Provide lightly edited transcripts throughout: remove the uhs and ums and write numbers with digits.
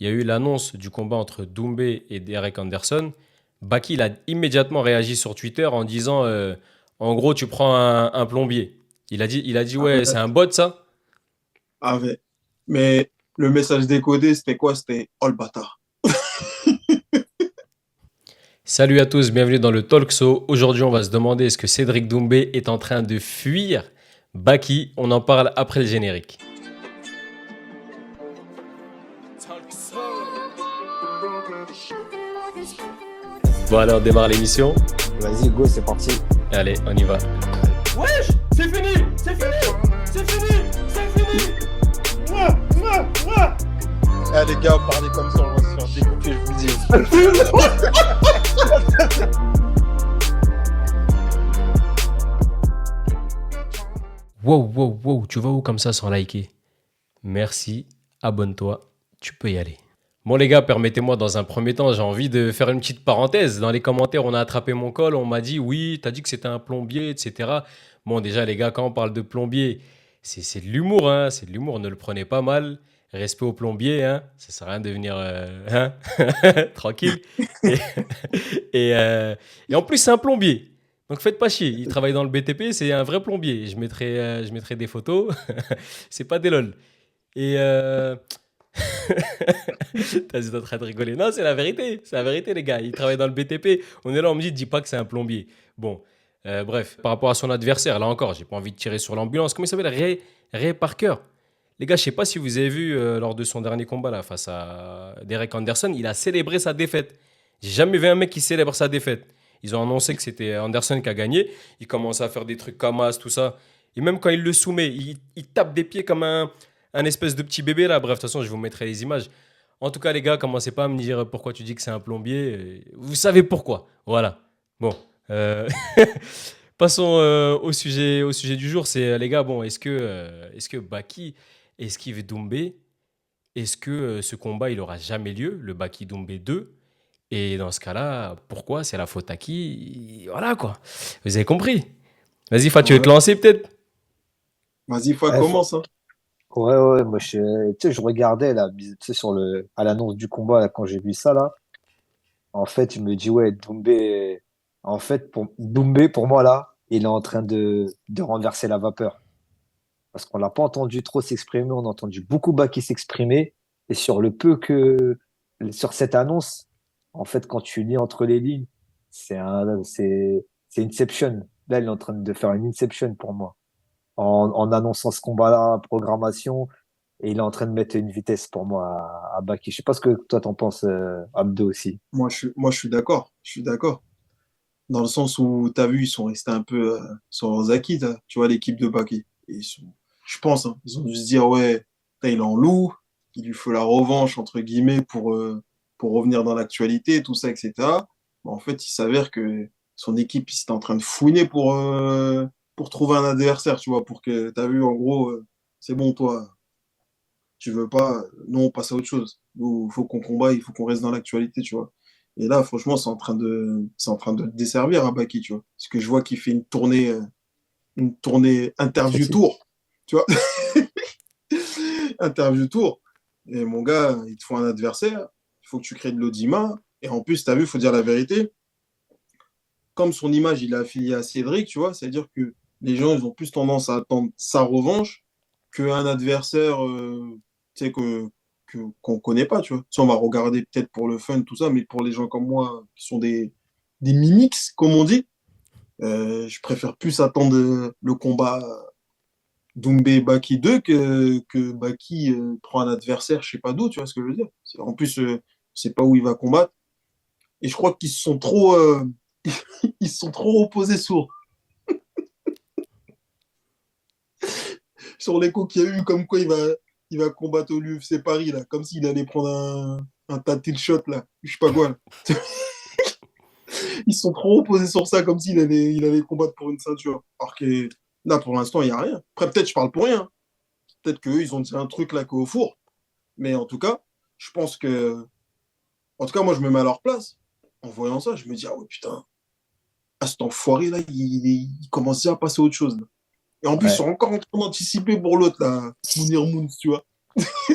il y a eu l'annonce du combat entre Doumbé et Derek Anderson. Baki, il a immédiatement réagi sur Twitter en disant en gros, tu prends un plombier. Il a dit ouais, c'est un Arrête, bot ça. arrête. Mais le message décodé, c'était quoi? C'était oh le bâtard. Salut à tous, bienvenue dans le Talk Show. Aujourd'hui, on va se demander est-ce que Cédric Doumbé est en train de fuir Baki. On en parle après le générique. Bon, alors, on démarre l'émission. Vas-y, go, c'est parti. Allez, on y va. Wesh, c'est fini, c'est fini, c'est fini, c'est fini. Mouah, mouah, mouah. Ah, les gars, parlez comme ça, on va se faire découper, je vous dis. Wow, wow, wow, tu vas où comme ça sans liker? Merci, abonne-toi, tu peux y aller. Bon les gars, permettez-moi dans un premier temps, j'ai envie de faire une petite parenthèse. Dans les commentaires, on a attrapé mon col, on m'a dit oui, t'as dit que c'était un plombier, etc. Bon déjà les gars, quand on parle de plombier, c'est de l'humour, hein, c'est de l'humour, ne le prenez pas mal. Respect au plombier, hein, ça sert à rien de venir hein, tranquille. Et, et en plus c'est un plombier. Donc faites pas chier, il travaille dans le BTP, c'est un vrai plombier. Je mettrai des photos, c'est pas des lol. Et T'es en train de rigoler. Non, c'est la vérité. C'est la vérité, les gars. Il travaille dans le BTP. On est là, on me dit, dis pas que c'est un plombier. Bon, bref, par rapport à son adversaire, là encore, j'ai pas envie de tirer sur l'ambulance. Comment il s'appelle? Ray Parker. Les gars, je sais pas si vous avez vu lors de son dernier combat là face à Derek Anderson, il a célébré sa défaite. J'ai jamais vu un mec qui célèbre sa défaite. Ils ont annoncé que c'était Anderson qui a gagné. Il commence à faire des trucs comme as, tout ça. Et même quand il le soumet, il tape des pieds comme un espèce de petit bébé là. Bref, de toute façon, je vous mettrai les images. En tout cas, les gars, commencez pas à me dire pourquoi tu dis que c'est un plombier. Vous savez pourquoi. Voilà. Bon. euh, Passons au sujet du jour. C'est les gars, bon, est-ce que Baki esquive Doumbé? Est-ce que ce combat, il aura jamais lieu, le Baki Doumbé 2? Et dans ce cas-là, pourquoi? C'est la faute à qui? Voilà quoi. Vous avez compris. Vas-y, Fat, tu veux te Ouais. lancer peut-être? Vas-y, faut Ouais, commence, hein. ouais, ouais, moi, tu sais, je regardais, là, tu sais, à l'annonce du combat, là, quand j'ai vu ça, là, en fait, je me dis, ouais, Doumbé, en fait, Doumbé, pour moi, là, il est en train de renverser la vapeur. Parce qu'on l'a pas entendu trop s'exprimer, on a entendu beaucoup Baki s'exprimer, et sur le peu sur cette annonce, en fait, quand tu lis entre les lignes, c'est Inception. Là, il est en train de faire une Inception pour moi. En annonçant ce combat-là, programmation, et il est en train de mettre une vitesse pour moi à Baki. Je sais pas ce que toi t'en penses, Abdo aussi. Moi, je suis d'accord. Je suis d'accord. Dans le sens où, tu as vu, ils sont restés un peu sur leurs acquis, tu vois, l'équipe de Baki. Et je pense, hein, ils ont dû se dire, ouais, putain, il est en loup, il lui faut la revanche, entre guillemets, pour revenir dans l'actualité, tout ça, etc. En fait, il s'avère que son équipe, il était en train de fouiner pour trouver un adversaire, tu vois, pour que, tu as vu, en gros, c'est bon, toi, tu veux pas, nous, on passe à autre chose. Nous, il faut qu'on combat, il faut qu'on reste dans l'actualité, tu vois. Et là, franchement, c'est en train de le desservir à Baki, tu vois. Parce que je vois qu'il fait une tournée interview Effectivement. tour, tu vois. Interview tour. Et mon gars, il te faut un adversaire, il faut que tu crées de l'audimat. Et en plus, tu as vu, il faut dire la vérité. Comme son image, il est affilié à Cédric, tu vois, c'est-à-dire que les gens, ils ont plus tendance à attendre sa revanche qu'un adversaire, tu sais, qu'on ne connaît pas, tu vois. Si on va regarder peut-être pour le fun, tout ça, mais pour les gens comme moi, qui sont des mimiques, comme on dit, je préfère plus attendre le combat Doumbé Baki 2 que Baki prend un adversaire, je sais pas d'où, tu vois ce que je veux dire. En plus, je sais pas où il va combattre. Et je crois qu'ils se sont trop, ils se sont trop opposés sur l'écho qu'il y a eu, comme quoi il va combattre au l'UFC Paris, là, comme s'il allait prendre un title shot, là, je sais pas quoi. Là. Ils se sont trop opposés sur ça, comme s'il allait combattre pour une ceinture. Alors que là, pour l'instant, il n'y a rien. Après, peut-être je parle pour rien. Peut-être qu'eux, ils ont dit un truc là qu'au four. Mais en tout cas, je pense que. En tout cas, moi, je me mets à leur place. En voyant ça, je me dis, ah ouais, putain, ah, cet enfoiré là, il commence déjà à passer à autre chose. Là. Et en plus, ils Ouais, sont encore en train d'anticiper pour l'autre, là, Mounir Moons, tu vois.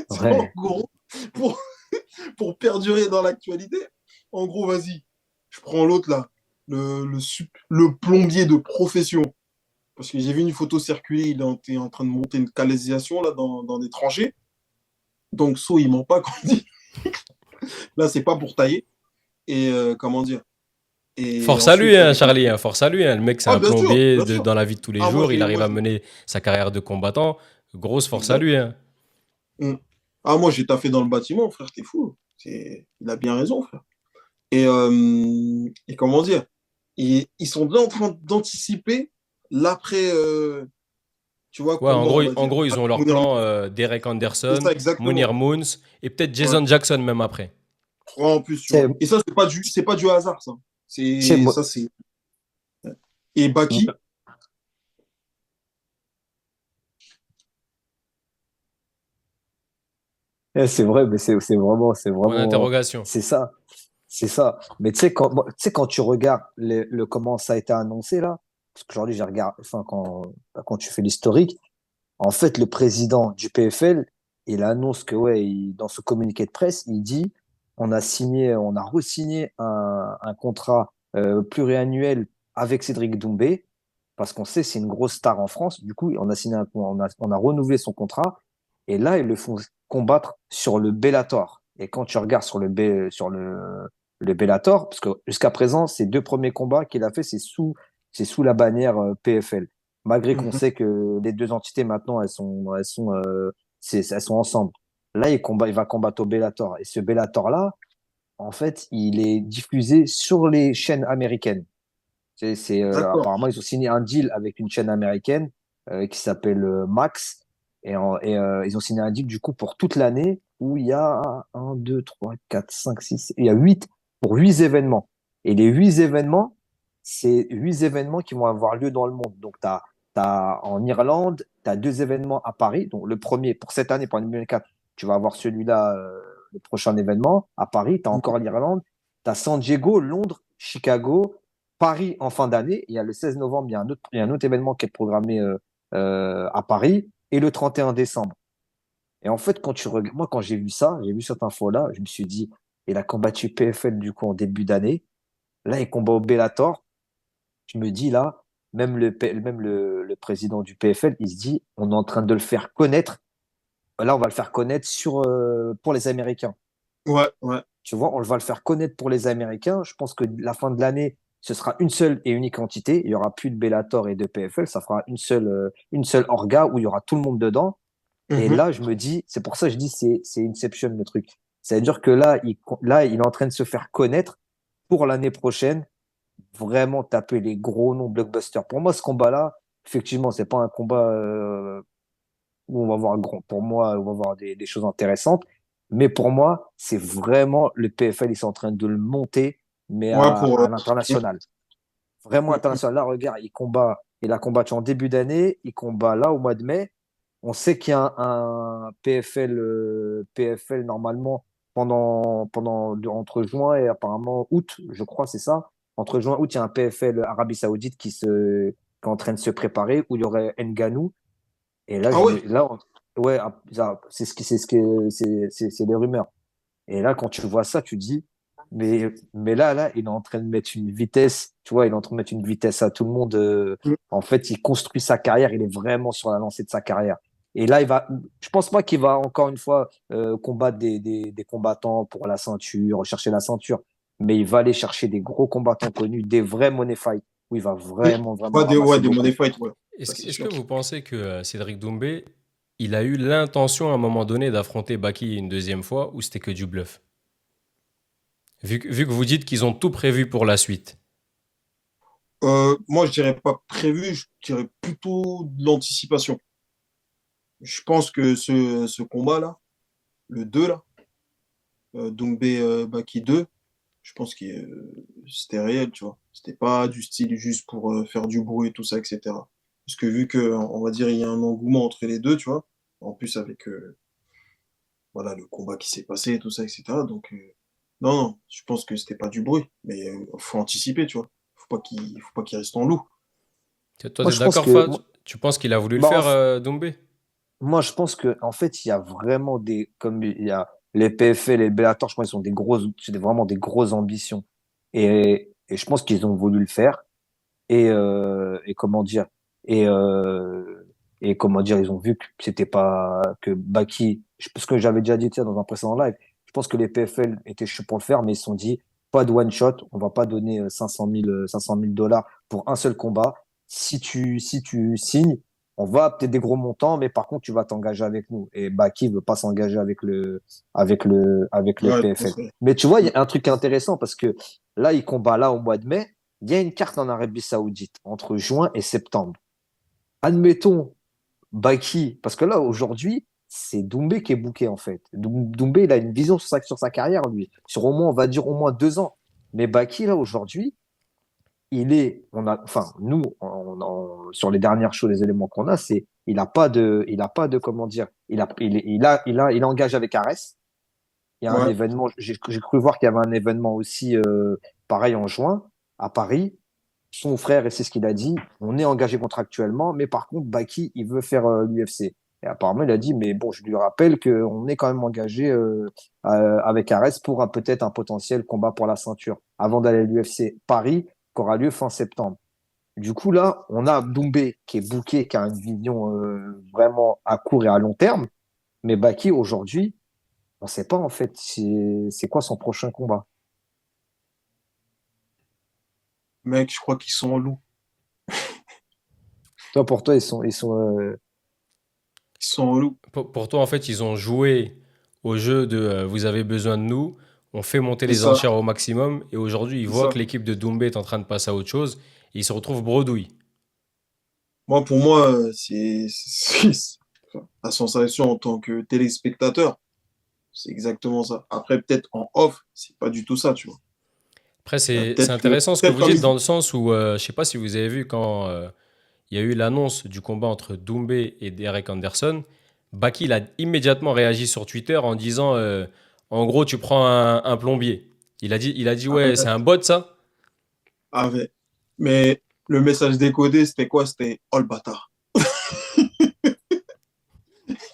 En ouais. gros, pour, pour perdurer dans l'actualité, en gros, vas-y, je prends l'autre là, le plombier de profession. Parce que j'ai vu une photo circuler, était en train de monter une canalisation là, dans des tranchées. Donc, il ment pas quand il dit. Là, c'est pas pour tailler. Et comment dire? Et Force à lui, ensuite, hein, Charlie, hein, force à lui, hein. Le mec, c'est ah, un plombier bien sûr. dans la vie de tous les Ah, jours. Il arrive à mener sa carrière de combattant. Grosse force à exact. lui, hein. Mm. Ah, moi, j'ai taffé dans le bâtiment, frère, t'es fou. Il a bien raison, frère. Et comment dire? Ils sont là en train d'anticiper l'après, tu vois, Ouais, combat, on va en dire. gros, ils ont leur Mounir plan Moons. Derek C'est Anderson, ça, Munir exactement. Moons et peut-être Ouais. Jason Jackson même après. Ouais, en plus, tu C'est, vois. Et ça, c'est pas du hasard, ça. c'est, C'est, moi- ça, c'est. Et Baki, c'est vrai, mais c'est Bonne vraiment, interrogation. c'est ça. C'est ça. Mais tu sais, quand tu regardes comment ça a été annoncé là, parce qu'aujourd'hui, j'ai regardé, enfin, quand tu fais l'historique, en fait, le président du PFL, il annonce que, ouais, dans ce communiqué de presse, il dit, on a re-signé un contrat pluriannuel avec Cédric Doumbé, parce qu'on sait c'est une grosse star en France. Du coup, on a renouvelé son contrat, et là, ils le font combattre sur le Bellator. Et quand tu regardes sur le Bellator, parce que jusqu'à présent, ces deux premiers combats qu'il a fait, c'est sous la bannière PFL. Malgré qu'on mhm, sait que les deux entités maintenant, elles sont ensemble. Là, il va combattre au Bellator. Et ce Bellator-là, en fait, il est diffusé sur les chaînes américaines. d'accord. Apparemment, ils ont signé un deal avec une chaîne américaine qui s'appelle Max. Ils ont signé un deal du coup pour toute l'année où il y a 1, 2, 3, 4, 5, 6, il y a 8 pour 8 événements. Et les 8 événements, c'est 8 événements qui vont avoir lieu dans le monde. Donc, en Irlande, tu as 2 événements à Paris. Donc, le premier, pour cette année, pour 2024, tu vas avoir celui-là, le prochain événement à Paris. Tu as encore l'Irlande. Tu as San Diego, Londres, Chicago, Paris en fin d'année. Il y a le 16 novembre, il y a un autre événement qui est programmé à Paris et le 31 décembre. Et en fait, moi, quand j'ai vu cette info-là, je me suis dit, il a combattu PFL du coup en début d'année. Là, il combat au Bellator. Je me dis là, même le président du PFL, il se dit, on est en train de le faire connaître. Là, on va le faire connaître pour les Américains. Ouais, ouais. Tu vois, on va le faire connaître pour les Américains. Je pense que la fin de l'année, ce sera une seule et unique entité. Il y aura plus de Bellator et de PFL. Ça fera une seule orga où il y aura tout le monde dedans. Et Mhm. là, je me dis, c'est pour ça que je dis, c'est Inception le truc. C'est-à-dire que là, il est en train de se faire connaître pour l'année prochaine, vraiment taper les gros noms blockbusters. Pour moi, ce combat-là, effectivement, c'est pas un combat où on va voir pour moi, on va voir des choses intéressantes. Mais pour moi, c'est vraiment le PFL, ils sont en train de le monter, mais Ouais, à l'international. Vraiment mm, international. Là, regarde, il a combattu en début d'année, il combat là au mois de mai. On sait qu'il y a un PFL normalement entre juin et apparemment août, je crois, c'est ça. Entre juin et août, il y a un PFL Arabie Saoudite qui est en train de se préparer où il y aurait Ngannou. Et là, ah ouais, ouais, c'est des rumeurs. Et là, quand tu vois ça, tu dis, mais là, il est en train de mettre une vitesse, tu vois, il est en train de mettre une vitesse à tout le monde. mm, En fait, il construit sa carrière, il est vraiment sur la lancée de sa carrière. Et là, je pense pas qu'il va encore une fois combattre des combattants pour la ceinture, chercher la ceinture, mais il va aller chercher des gros combattants connus, des vrais money fight, où il va mm. vraiment, vraiment Ouais, ramasser des money beaucoup. fight, ouais. Ça, c'est Est-ce que sûr. vous pensez que Cédric Doumbé, il a eu l'intention à un moment donné d'affronter Baki une deuxième fois ou c'était que du bluff? Vu que vous dites qu'ils ont tout prévu pour la suite. Moi, je dirais pas prévu, je dirais plutôt de l'anticipation. Je pense que ce combat-là, le 2 là, Doumbé Baki 2, je pense que c'était réel, tu vois. C'était pas du style juste pour faire du bruit, tout ça, etc. Parce que vu que, on va dire, il y a un engouement entre les deux, tu vois, en plus avec voilà, le combat qui s'est passé, tout ça, etc. Donc, non, non, je pense que c'était pas du bruit, mais faut anticiper, tu vois. Faut pas qu'il reste en loup. Toi, Moi, t'es je pense d'accord, que, Fad? Tu penses qu'il a voulu le bah, faire, Doumbé? moi, je pense que en fait, il y a vraiment comme il y a les PFL et le Bellator, je pense qu'ils ont c'est vraiment des grosses ambitions. Et je pense qu'ils ont voulu le faire. Et comment dire, et, euh, et comment dire, ils ont vu que c'était pas, que Baki, parce que j'avais déjà dit, tu sais, dans un précédent live, je pense que les PFL étaient chauds pour le faire, mais ils se sont dit, pas de one shot, on va pas donner 500 000 dollars pour un seul combat. Si tu signes, on va peut-être des gros montants, mais par contre, tu vas t'engager avec nous. Et Baki veut pas s'engager avec le Ouais, je PFL. pense, ouais. Mais tu vois, il y a un truc intéressant parce que là, il combat là au mois de mai. Il y a une carte en Arabie Saoudite entre juin et septembre. Admettons, Baki, parce que là, aujourd'hui, c'est Doumbé qui est booké, en fait. Doumbé, il a une vision sur sa carrière, lui. Sur au moins, on va dire au moins 2 ans. Mais Baki, là, aujourd'hui, enfin, nous, sur les dernières choses, les éléments qu'on a, c'est, comment dire, il engage avec Ares. Il y a un Ouais. événement, j'ai cru voir qu'il y avait un événement aussi, pareil en juin, à Paris. Son frère, et c'est ce qu'il a dit, on est engagé contractuellement, mais par contre, Baki, il veut faire l'UFC. Et apparemment, il a dit, mais bon, je lui rappelle qu'on est quand même engagé avec Ares pour peut-être un potentiel combat pour la ceinture avant d'aller à l'UFC Paris, qui aura lieu fin septembre. Du coup, là, on a Doumbé qui est booké, qui a une vision vraiment à court et à long terme, mais Baki, aujourd'hui, on ne sait pas en fait c'est quoi son prochain combat. Mec, je crois qu'ils sont en loup. Toi, pour toi, ils sont. Ils sont en loup. Pour toi, en fait, ils ont joué au jeu de vous avez besoin de nous, on fait monter C'est les ça, enchères au maximum, et aujourd'hui, ils c'est voient ça. que l'équipe de Doumbé est en train de passer à autre chose, et ils se retrouvent bredouilles. Pour moi, la sensation en tant que téléspectateur, c'est exactement ça. Après, peut-être en off, c'est pas du tout ça, tu vois. Après, c'est Peut-être que, intéressant ce que peut-être vous comme dites ils... dans le sens où, je sais pas si vous avez vu quand il y a eu l'annonce du combat entre Doumbé et Derek Anderson, Baki il a immédiatement réagi sur Twitter en disant en gros, tu prends un plombier. Il a dit Ah ouais, c'est ouais, un bot ça. ah ouais. Mais le message décodé, c'était quoi? C'était Oh le bâtard.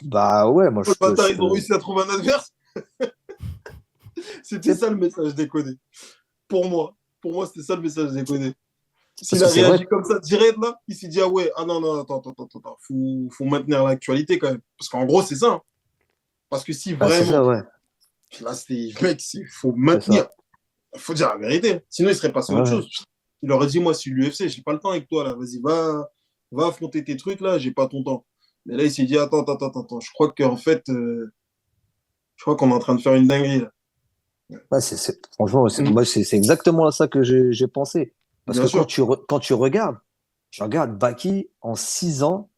Bah ouais, moi Oh le bâtard, ils ont réussi à trouver un adversaire. C'était ça le message décodé. Pour moi. Pour moi, c'était ça le message décodé. parce S'il que a c'est vrai. réagi comme ça direct là, il s'est dit ah ouais, ah non, non, attends. Faut maintenir l'actualité quand même. Parce qu'en gros, c'est ça, hein. Parce que si Ah, c'est vraiment, ça, ouais. là, mec, faut C'est maintenir. ça. Faut dire la vérité. Sinon, il serait passé à autre Ouais. chose. Il aurait dit, moi, si l'UFC, j'ai pas le temps avec toi, là. Vas-y, va affronter tes trucs, là, j'ai pas ton temps. Mais là, il s'est dit, attends. Je crois qu'en fait, je crois qu'on est en train de faire une dinguerie, là. Ouais, franchement, Mm. moi, c'est exactement à ça que j'ai pensé. Parce Bien que sûr. quand tu regardes Baki, en 6 ans,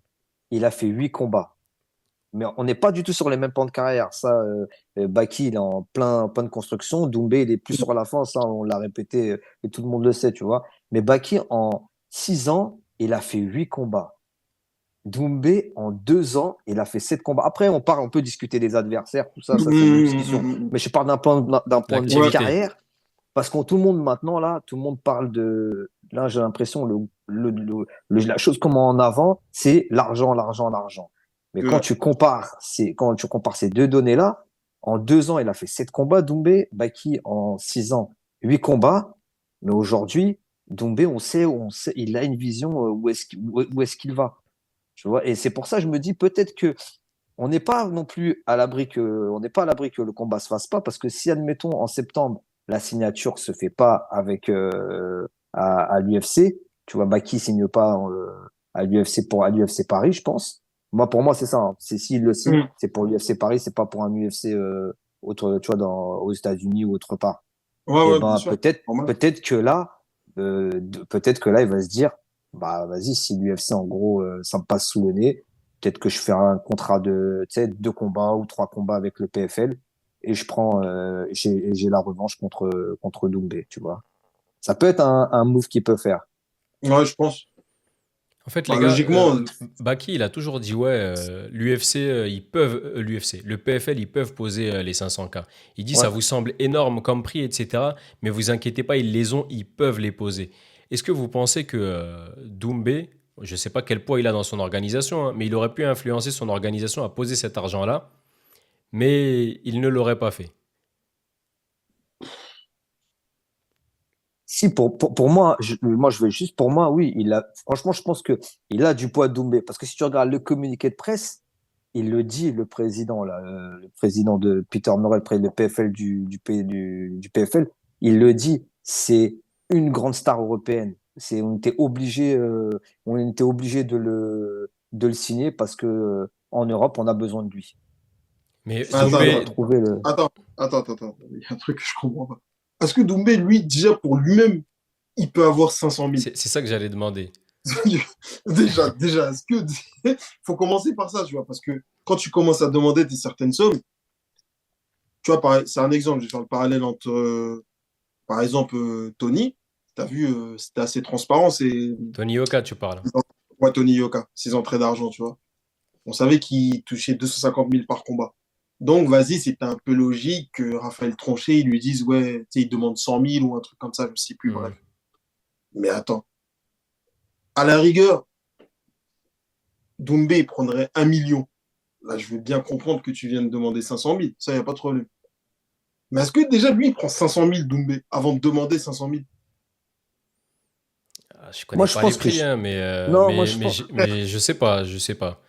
il a fait 8 combats. Mais on n'est pas du tout sur les mêmes plans de carrière. Ça, Baki, il est en plein de construction. Doumbé, il est plus sur la fin. Ça, on l'a répété et tout le monde le sait, tu vois. Mais Baki, en 6 ans, il a fait 8 combats. Doumbé, en 2 ans, il a fait 7 combats. Après, on peut discuter des adversaires, tout ça, ça c'est une autre discussion. Mais je parle d'un point de vue Ouais, L'activité. carrière, parce que tout le monde maintenant, là, tout le monde parle de. Là, j'ai l'impression, la chose qu'on met en avant, c'est l'argent. Mais quand ouais. tu compares ces deux données-là, en 2 ans, il a fait 7 combats, Doumbé, Baki, en 6 ans, 8 combats. Mais aujourd'hui, Doumbé, on sait, il a une vision où est-ce qu'il va. Tu vois, et c'est pour ça que je me dis peut-être que on n'est pas non plus à l'abri que le combat se fasse pas, parce que si admettons en septembre la signature se fait pas avec à l'UFC, tu vois, Baki signe pas à l'UFC Paris, je pense. Pour moi c'est ça, hein. C'est s'il le signe, Mm. c'est pour l'UFC Paris, c'est pas pour un UFC autre, tu vois, aux États-Unis ou autre part. Et Ouais, bien ben sûr. peut-être Normal. peut-être que là il va se dire bah vas-y, si l'UFC en gros ça me passe sous le nez, peut-être que je fais un contrat de, tu sais, 2 combats ou 3 combats avec le PFL et j'ai la revanche contre Doumbé, tu vois. Ça peut être un move qu'il peut faire. Ouais, je pense. En fait, les Bah, gars, logiquement, Baki, il a toujours dit ouais, l'UFC, ils peuvent, l'UFC, le PFL, ils peuvent poser les 500K. Il dit Ouais. ça vous semble énorme comme prix, etc. Mais vous inquiétez pas, ils les ont, ils peuvent les poser. Est-ce que vous pensez que Doumbé, je ne sais pas quel poids il a dans son organisation, hein, mais il aurait pu influencer son organisation à poser cet argent-là, mais il ne l'aurait pas fait. Si, pour moi, moi, je vais juste pour moi, oui, franchement, je pense que il a du poids Doumbé. Parce que si tu regardes le communiqué de presse, il le dit, le président, là, le président de Peter Murray, le PFL du PFL, il le dit, c'est une grande star européenne. On était obligé de le signer parce que en Europe, on a besoin de lui. Mais Je sais Attends, pas, attends, Doumbé, trouver le. attends, attends. Il y a un truc que je comprends pas. Est-ce que Doumbé, lui, déjà pour lui-même, il peut avoir 500 000? c'est ça que j'allais demander. Déjà, est-ce que. faut commencer par ça, tu vois, parce que quand tu commences à demander des certaines sommes, tu vois, c'est un exemple, je vais faire le parallèle entre, par exemple, Tony, tu as vu, c'était assez transparent, c'est Tony Yoka, tu parles. ouais, Tony Yoka, ses entrées d'argent, tu vois. On savait qu'il touchait 250 000 par combat. Donc, vas-y, c'était un peu logique que Raphaël Tronchet, il lui dise, ouais, tu sais, il demande 100 000 ou un truc comme ça, je sais plus, Mhm. bref. Mais attends, à la rigueur, Doumbé, il prendrait 1 million. Là, je veux bien comprendre que tu viennes demander 500 000, ça, il n'y a pas de problème. Mais est-ce que déjà, lui, il prend 500 000 Doumbé avant de demander 500 000? Ah, je Moi, connais je pas les pense que prix, hein, mais, non, mais je sais pas, je sais pas.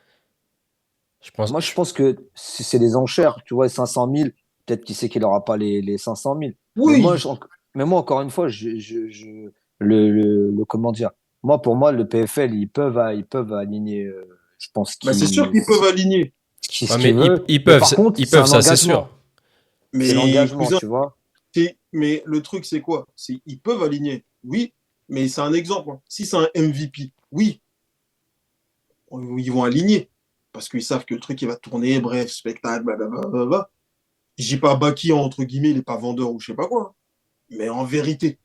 Je pense, moi, je pense que c'est des enchères. Tu vois, 500 000, peut-être qu'il sait qu'il n'aura pas les 500 000. Mais moi, Oui, mais moi, encore une fois, comment dire? Moi, pour moi, le PFL, ils peuvent aligner, je pense, bah, c'est sûr qu'ils peuvent aligner. ouais, ce qu'ils mais veulent. Mais par contre, ils c'est peuvent, un ça, c'est sûr. engagement. C'est Mais, l'engagement, cousin, tu vois. mais le truc, c'est quoi? C'est ils peuvent aligner, oui, mais c'est un exemple, hein. Si c'est un MVP, oui, ils vont aligner. Parce qu'ils savent que le truc, il va tourner, bref, spectacle, blablabla. Je dis pas Baki, entre guillemets, il n'est pas vendeur ou je sais pas quoi, hein. Mais en vérité,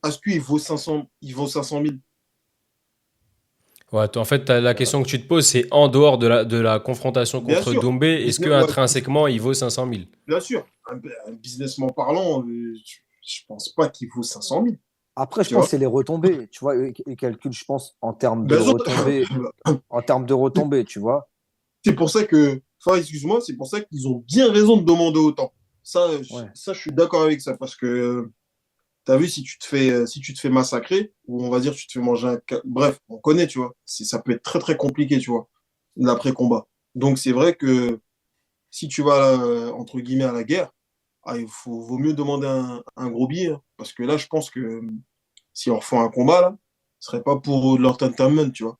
est-ce qu'il vaut 500, il vaut 500 000? Ouais, en fait, la question que tu te poses, c'est en dehors de la confrontation Bien contre sûr, Doumbé, est-ce que ouais, intrinsèquement il vaut 500 000? bien sûr. Un businessment parlant, je pense pas qu'il vaut 500 000, Après, je tu pense vois. que c'est les retombées. Tu vois, ils calculent, je pense, Bien sûr, en termes de retombées, tu vois. c'est pour ça que, enfin, excuse-moi, c'est pour ça qu'ils ont bien raison de demander autant. Ouais. Ça, je suis d'accord avec ça parce que tu as vu, si tu te fais massacrer, ou on va dire, tu te fais manger bref, on connaît, tu vois. Ça peut être très, très compliqué, tu vois, l'après-combat. Donc, c'est vrai que si tu vas, entre guillemets, à la guerre, vaut mieux demander un gros billet, hein. Parce que là, je pense que si on refait un combat, là, ce serait pas pour l'entertainment, tu vois.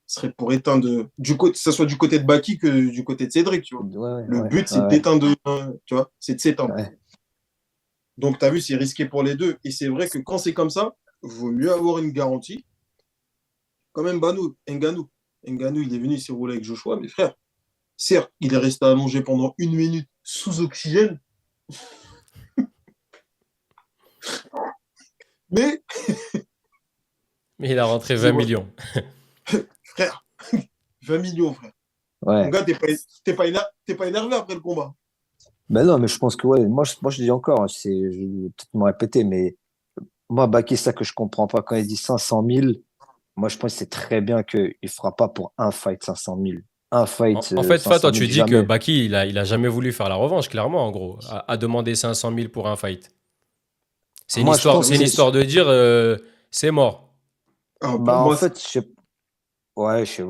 Ce serait pour éteindre, que ce soit du côté de Baki que du côté de Cédric, tu vois. Le Ouais, but, c'est ouais, d'éteindre, tu vois, c'est de s'éteindre. ouais. Donc, tu as vu, c'est risqué pour les deux. Et c'est vrai que quand c'est comme ça, vaut mieux avoir une garantie. Quand même, Ngannou. Ngannou, il est venu, il s'est roulé avec Joshua, mais frère, certes, il est resté allongé pendant 1 minute sous oxygène, mais, Mais il a rentré 20 excusez-moi, millions. frère, 20 millions, frère. Mon Ouais. gars, t'es pas énervé après le combat. Ben non, mais je pense que ouais, moi je dis encore, je vais peut-être me répéter, mais moi, Baki, c'est ça que je comprends pas. Quand il dit 500 000, moi je pense que c'est très bien qu'il fera pas pour un fight 500 000. Un fight En fait, Fat, 500 toi, 000, tu dis que jamais. Baki, il a jamais voulu faire la revanche, clairement, en gros, à demander 500 000 pour un fight. Moi, je T'as pense C'est que une vu? histoire de dire, c'est mort. Ah, pour bah en moi, fait, ouais, si.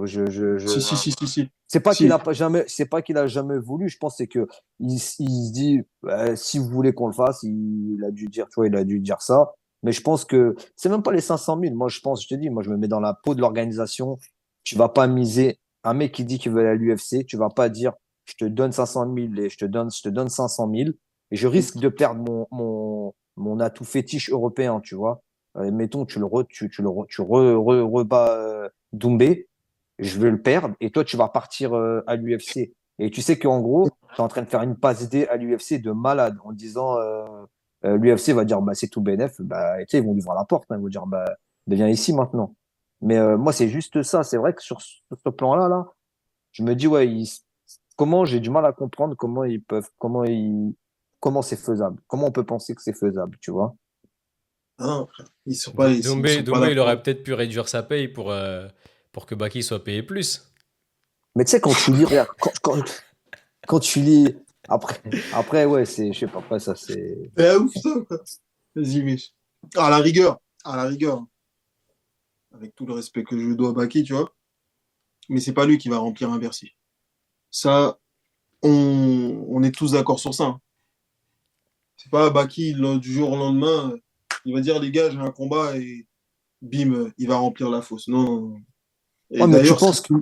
c'est pas qu'il Si. a pas jamais, c'est pas qu'il a jamais voulu. Je pense c'est que il se dit, si vous voulez qu'on le fasse, il a dû dire, tu vois, il a dû dire ça. Mais je pense que c'est même pas les 500 000. Moi, je pense, je te dis, moi, je me mets dans la peau de l'organisation. Tu vas pas miser un mec qui dit qu'il veut aller à l'UFC. Tu vas pas dire, je te donne 500 000 et je te donne 500 000. Et je risque de perdre mon atout fétiche européen, tu vois. Mettons, tu rebats Doumbé, je vais le perdre et toi tu vas partir à l'UFC. Et tu sais qu'en gros, tu es en train de faire une passe D à l'UFC de malade en disant l'UFC va dire bah c'est tout bénef, bah tu sais ils vont lui ouvrir la porte, hein, ils vont dire bah, viens ici maintenant. Mais moi c'est juste ça, c'est vrai que sur ce plan-là là, je me dis ouais, comment j'ai du mal à comprendre comment c'est faisable. Comment on peut penser que c'est faisable, tu vois? Ah non, frère, ils sont pas Doumbé, il aurait d'accord. peut-être pu réduire sa paye pour que Baki soit payé plus. Mais tu sais quand tu lis regarde, quand tu lis. Après, ouais, je sais pas, après, ça, c'est. C'est ouf, ça, quoi. Vas-y, Mich. À la rigueur, avec tout le respect que je dois à Baki, tu vois, mais c'est pas lui qui va remplir un Bercy. Ça, on est tous d'accord sur ça, hein. C'est pas Baki, du jour au lendemain, il va dire, les gars, j'ai un combat et bim, il va remplir la fosse. Non, non, non. Et Oh, mais tu d'ailleurs, penses que.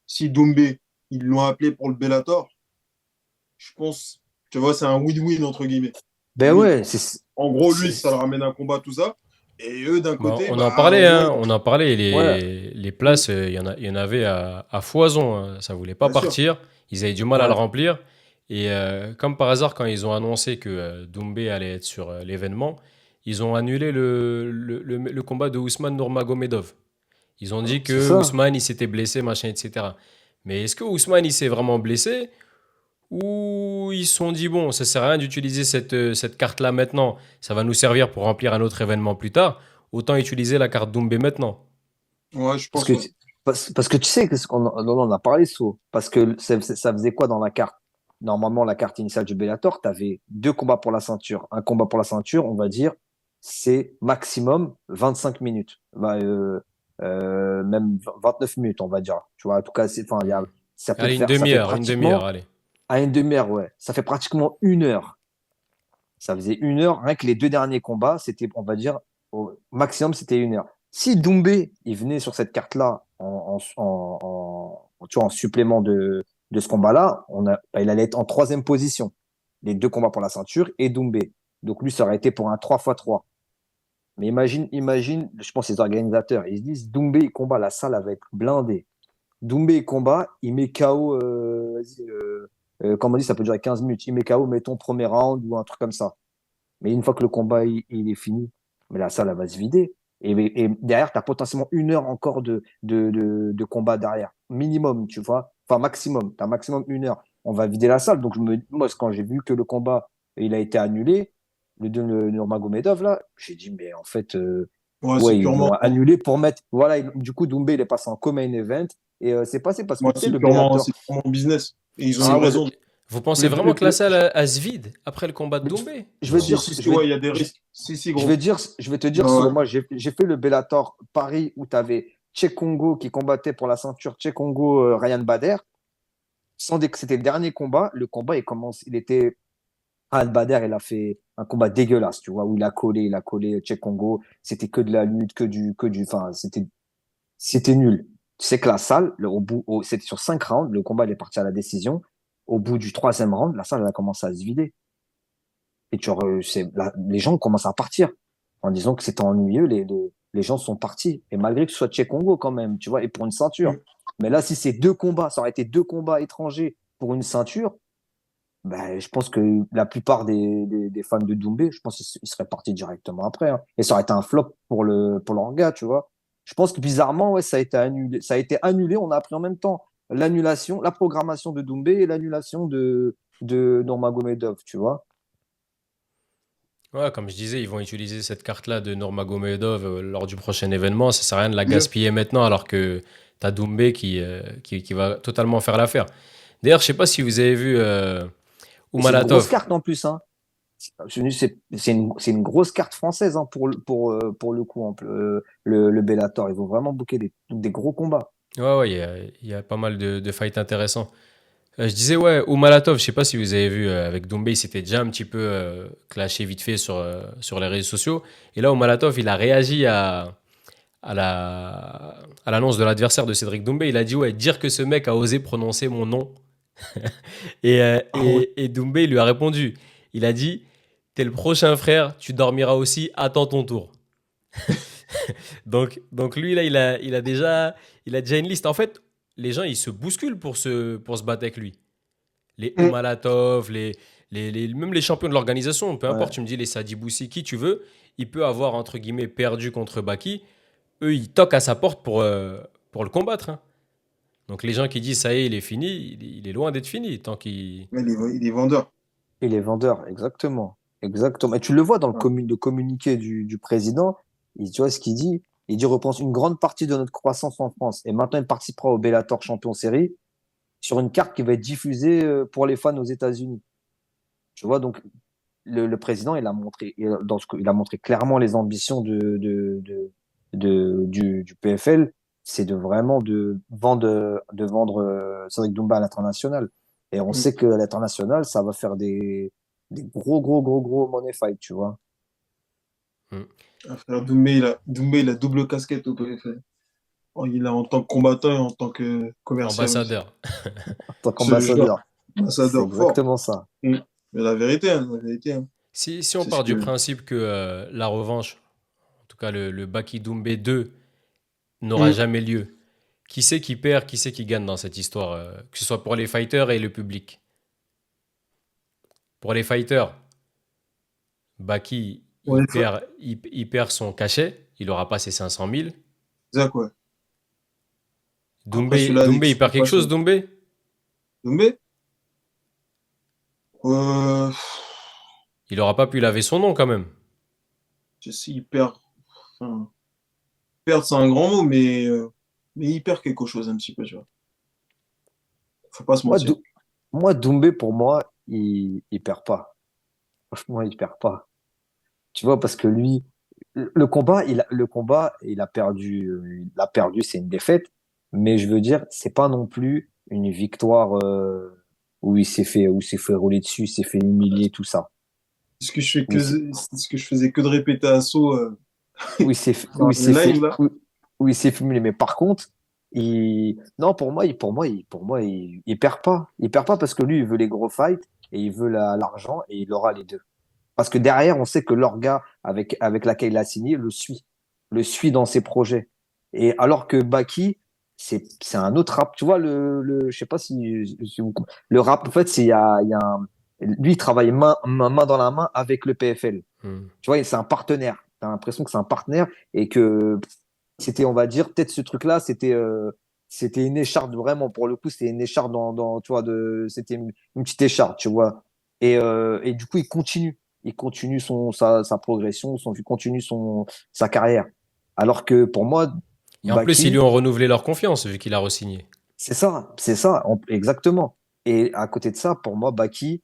si Doumbé, ils l'ont appelé pour le Bellator, je pense, tu vois, c'est un win-win entre guillemets. Ben Lui, ouais, en gros, lui, ça c'est- leur ramène un combat, tout ça. Et eux, d'un Bah, côté, on en bah, parlait, au moins, hein, on en parlait. ouais, Les places, il y en avait à foison, hein. Ça voulait pas bien sûr. partir. Ils avaient du mal à le ouais, remplir. Et comme par hasard, quand ils ont annoncé que Doumbé allait être sur l'événement, ils ont annulé le combat de Ousmane Nurmagomedov. Ils ont dit c'est que ça. Ousmane, il s'était blessé, machin, etc. Mais est-ce que Ousmane, il s'est vraiment blessé? Ou ils se sont dit, bon, ça sert à rien d'utiliser cette carte-là maintenant. Ça va nous servir pour remplir un autre événement plus tard. Autant utiliser la carte Doumbé maintenant. Ouais, je Parce pense, que, ouais. parce que tu sais que ce qu'on on en a parlé, So, parce que ça faisait quoi dans la carte? Normalement, la carte initiale du Bellator, tu avais deux combats pour la ceinture. Un combat pour la ceinture, on va dire, c'est maximum 25 minutes. Même 29 minutes, on va dire. Tu vois, en tout cas, enfin, ça peut te Allez, faire, ça fait une demi-heure, pratiquement, allez. à une demi-heure, ouais. Ça fait pratiquement 1 heure. Ça faisait 1 heure. Rien que les deux derniers combats, c'était, on va dire, au maximum, c'était 1 heure. Si Doumbé, il venait sur cette carte-là tu vois, en supplément de ce combat-là, il allait être en troisième position. Les deux combats pour la ceinture et Doumbé. Donc lui, ça aurait été pour un 3x3. Mais imagine, je pense, les organisateurs, ils se disent, Doumbé, il combat, la salle, elle va être blindée. Doumbé, il combat, il met KO, vas-y, comme on dit, ça peut durer 15 minutes. Il met KO, mettons, premier round ou un truc comme ça. Mais une fois que le combat il est fini, mais la salle elle va se vider. Et derrière, tu as potentiellement 1 heure encore de combat derrière. Minimum, tu vois. Enfin, maximum. Tu as maximum 1 heure. On va vider la salle. Donc, moi, quand j'ai vu que le combat il a été annulé, le Nurmagomedov, là, j'ai dit, mais en fait, Ouais, c'est ouais, ils purement, l'ont annulé pour mettre. Voilà, du coup, Doumbé, il est passé en co-main event. Et c'est passé parce que, ouais, tu sais, le Bellator. c'est purement business. Et ils ont eu Ah ouais, raison. Vous pensez le, vraiment le, que la le- salle elle se vide après le combat de le- Doumbé? je veux Non. Si, dire, si, si, ouais, il y a des risques. Si, si, gros. Je vais te dire, Bah so, ouais. moi, j'ai fait le Bellator Paris où tu avais Congo qui combattait pour la ceinture, Congo, Ryan Bader. Sans dire que c'était le dernier combat, le combat, il était, Ryan Bader, il a fait un combat dégueulasse, tu vois, où il a collé Congo. C'était que de la lutte, enfin, c'était nul. Tu sais que la salle, c'était sur 5 rounds, le combat, il est parti à la décision. Au bout du troisième round, la salle, elle a commencé à se vider. Et les gens commencent à partir en disant que c'était ennuyeux. Les gens sont partis. Et malgré que ce soit Tchèque Congo quand même, tu vois, et pour une ceinture. Mm. Mais là, si c'est deux combats, ça aurait été deux combats étrangers pour une ceinture, ben, je pense que la plupart des fans de Doumbé, je pense qu'ils seraient partis directement après, hein. Et ça aurait été un flop pour leur gars, tu vois. Je pense que bizarrement, ouais, ça a été annulé. Ça a été annulé. On a appris en même temps l'annulation, la programmation de Doumbé et l'annulation de Nurmagomedov, tu vois. Ouais, comme je disais, ils vont utiliser cette carte-là de Nurmagomedov lors du prochain événement. Ça sert à rien de la Yeah. gaspiller maintenant alors que t'as Doumbé qui va totalement faire l'affaire. D'ailleurs, je sais pas si vous avez vu Et c'est une grosse Oumalatov. carte en plus, hein. C'est une grosse carte française, hein, pour le coup, le Bellator. Ils vont vraiment booker des gros combats. Ouais, ouais, il y a pas mal de fights intéressants. Je disais, ouais, Oumalatov, je sais pas si vous avez vu avec Doumbé, il s'était déjà un petit peu clashé vite fait sur les réseaux sociaux. Et là, Oumalatov, il a réagi à l'annonce de l'adversaire de Cédric Doumbé. Il a dit, ouais, dire que ce mec a osé prononcer mon nom. Ah ouais. Et Doumbé il lui a répondu. Il a dit, t'es le prochain frère, tu dormiras aussi, attends ton tour. Donc lui, là, il a déjà une liste. En fait, les gens, ils se bousculent pour se battre avec lui. Les Mm. Oumalatov, même les champions de l'organisation, peu importe, Ouais. tu me dis les Sadiboussi, qui tu veux, il peut avoir, entre guillemets, perdu contre Baki. Eux, ils toquent à sa porte pour le combattre, hein. Donc les gens qui disent, ça y est, il est fini, il est loin d'être fini, tant qu'il... Mais il est vendeur. Et les vendeurs, exactement. Exactement. Et tu le vois dans Ouais. le communiqué du président. Tu vois ce qu'il dit? Il dit, repense une grande partie de notre croissance en France. Et maintenant, il participera au Bellator Champion Série. sur une carte qui va être diffusée pour les fans aux États-Unis. Tu vois, donc le président, il a montré clairement les ambitions du PFL, c'est de vraiment de vendre Cédric Doumbé à l'international. Et on Mm. sait qu'à l'international, ça va faire des gros money fight, tu vois. Hmm. Frère Doumbé, il a double casquette au PFL. Oh, il a en tant que combattant et en tant que commercial aussi. Ambassadeur. En tant Ce genre, qu'ambassadeur. C'est ambassadeur fort. exactement ça. Mm. Mais la vérité, hein, Si on c'est ce part du que. principe que la revanche, en tout cas le Baki Doumbé 2, n'aura Mm. jamais lieu, qui c'est qui perd, qui c'est qui gagne dans cette histoire, que ce soit pour les fighters et le public? Pour les fighters, Baki, Ouais, il perd son cachet, il n'aura pas ses 500 000. Zach, ouais. Après, celui-là, Doumbé, il n'exclut perd quelque pas chose, son. Doumbé? Doumbé? Euh, Il n'aura pas pu laver son nom quand même. je sais, il perd. Enfin, perdre, c'est un grand mot, mais il perd quelque chose un petit peu, tu vois. Faut pas se Moi, mentir. Doumbé, pour moi, il perd pas. Franchement, il perd pas. Tu vois, parce que lui, le combat, il a perdu, c'est une défaite. Mais je veux dire, c'est pas non plus une victoire où il s'est fait rouler dessus, il s'est fait humilier, tout ça. Où il s'est, C'est ce que je faisais que de répéter à saut où dans il le s'est live, fait, là. où il s'est fait humilier. Mais par contre, non, il perd pas. Il perd pas parce que lui, il veut les gros fights et il veut l'argent et il aura les deux. Parce que derrière, on sait que l'orga avec laquelle il a signé le suit dans ses projets. Et alors que Baki, c'est un autre rap. Tu vois, je sais pas le rap, en fait, il y a lui, il travaille main dans la main avec le PFL. Hmm. Tu vois, c'est un partenaire. T'as l'impression que c'est un partenaire et que c'était, on va dire, peut-être ce truc-là, c'était une écharpe vraiment. Pour le coup, c'était une écharpe tu vois, c'était une petite écharpe, tu vois. Et du coup, il continue sa progression, il continue sa carrière. Alors que pour moi, Et en plus, ils lui Baki, ont renouvelé leur confiance vu qu'il a re-signé. c'est ça, exactement. Et à côté de ça, pour moi, Baki,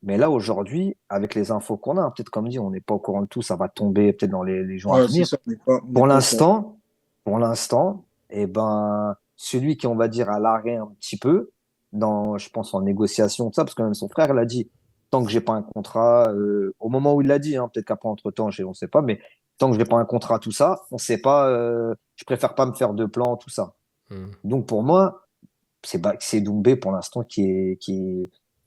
mais là, aujourd'hui, avec les infos qu'on a, hein, peut-être comme dit, on n'est pas au courant de tout, ça va tomber peut-être dans les jours à Ouais, c'est venir. ça, on n'est Pour pas au courant. l'instant, pour l'instant, eh ben, celui qui, on va dire, à l'arrêt un petit peu, je pense, en négociation, tout ça, parce que même son frère l'a dit, tant que j'ai pas un contrat, au moment où il l'a dit, hein, peut-être qu'après, entre-temps, on sait pas, mais tant que j'ai pas un contrat, tout ça, on sait pas, je préfère pas me faire de plans, tout ça. Hmm. Donc, pour moi, c'est Doumbé pour l'instant qui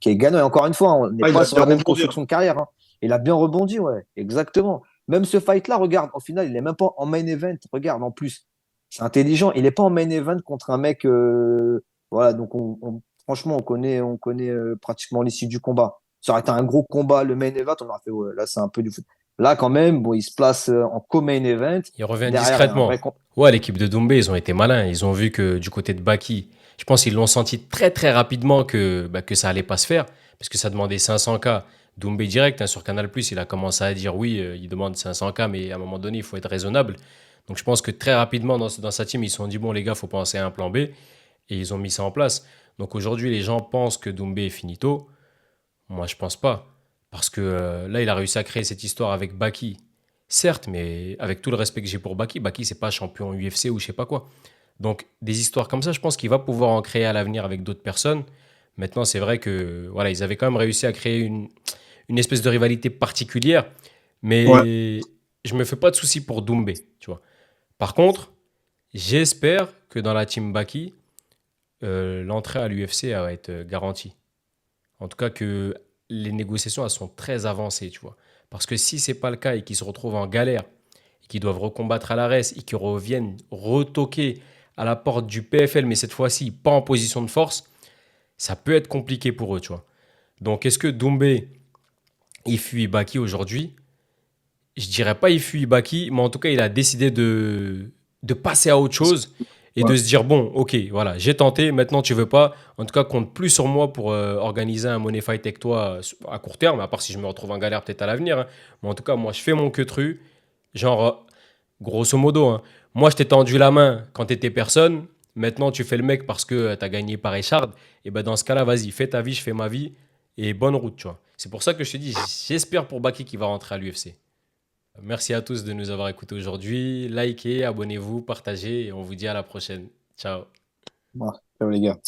est gagnant. Et encore une fois, on n'est Ah, il pas a sur bien la même rebondi, hein. construction de carrière, hein. Il a bien rebondi, ouais, exactement. Même ce fight-là, regarde, au final, il est même pas en main event. Regarde, en plus, c'est intelligent. Il est pas en main event contre un mec. Voilà, donc franchement, on connaît pratiquement l'issue du combat. Ça aurait été un gros combat, le main event, on aurait fait, ouais, là, c'est un peu du foot. Là, quand même, bon, il se place en co-main event. Il revient Derrière, il y a un discrètement. vrai combat. Ouais, l'équipe de Doumbé, ils ont été malins. Ils ont vu que du côté de Baki, je pense qu'ils l'ont senti très très rapidement que ça allait pas se faire. Parce que ça demandait 500K. Doumbé direct, hein, sur Canal+, il a commencé à dire oui, il demande 500K, mais à un moment donné, il faut être raisonnable. Donc je pense que très rapidement, dans sa team, ils se sont dit, bon les gars, faut penser à un plan B. Et ils ont mis ça en place. Donc aujourd'hui, les gens pensent que Doumbé est finito. Moi, je pense pas. Parce que là, il a réussi à créer cette histoire avec Baki. Certes, mais avec tout le respect que j'ai pour Baki, Baki, c'est pas champion UFC ou je sais pas quoi. Donc, des histoires comme ça, je pense qu'il va pouvoir en créer à l'avenir avec d'autres personnes. Maintenant, c'est vrai que voilà, ils avaient quand même réussi à créer une espèce de rivalité particulière. Ouais. Mais je me fais pas de soucis pour Doumbé, tu vois. Par contre, j'espère que dans la team Baki, l'entrée à l'UFC va être garantie. En tout cas, que les négociations, elles sont très avancées, tu vois. Parce que si c'est pas le cas et qu'ils se retrouvent en galère, et qu'ils doivent recombattre à la res et qu'ils reviennent retoquer à la porte du PFL, mais cette fois-ci pas en position de force, ça peut être compliqué pour eux, tu vois. Donc, est-ce que Doumbé, il fuit Baki aujourd'hui? Je dirais pas il fuit Baki, mais en tout cas, il a décidé de passer à autre chose et Ouais. de se dire, bon, ok, voilà, j'ai tenté, maintenant tu veux pas. En tout cas, compte plus sur moi pour organiser un money fight avec toi à court terme, à part si je me retrouve en galère peut-être à l'avenir, hein. Mais en tout cas, moi, je fais mon queutru. Genre, grosso modo, hein, moi, je t'ai tendu la main quand t'étais personne. Maintenant, tu fais le mec parce que tu as gagné par Richard. Et ben dans ce cas-là, vas-y, fais ta vie, je fais ma vie. Et bonne route, tu vois. C'est pour ça que je te dis, j'espère pour Baki qu'il va rentrer à l'UFC. Merci à tous de nous avoir écoutés aujourd'hui. Likez, abonnez-vous, partagez et on vous dit à la prochaine. Ciao. Voilà. Ciao, les gars.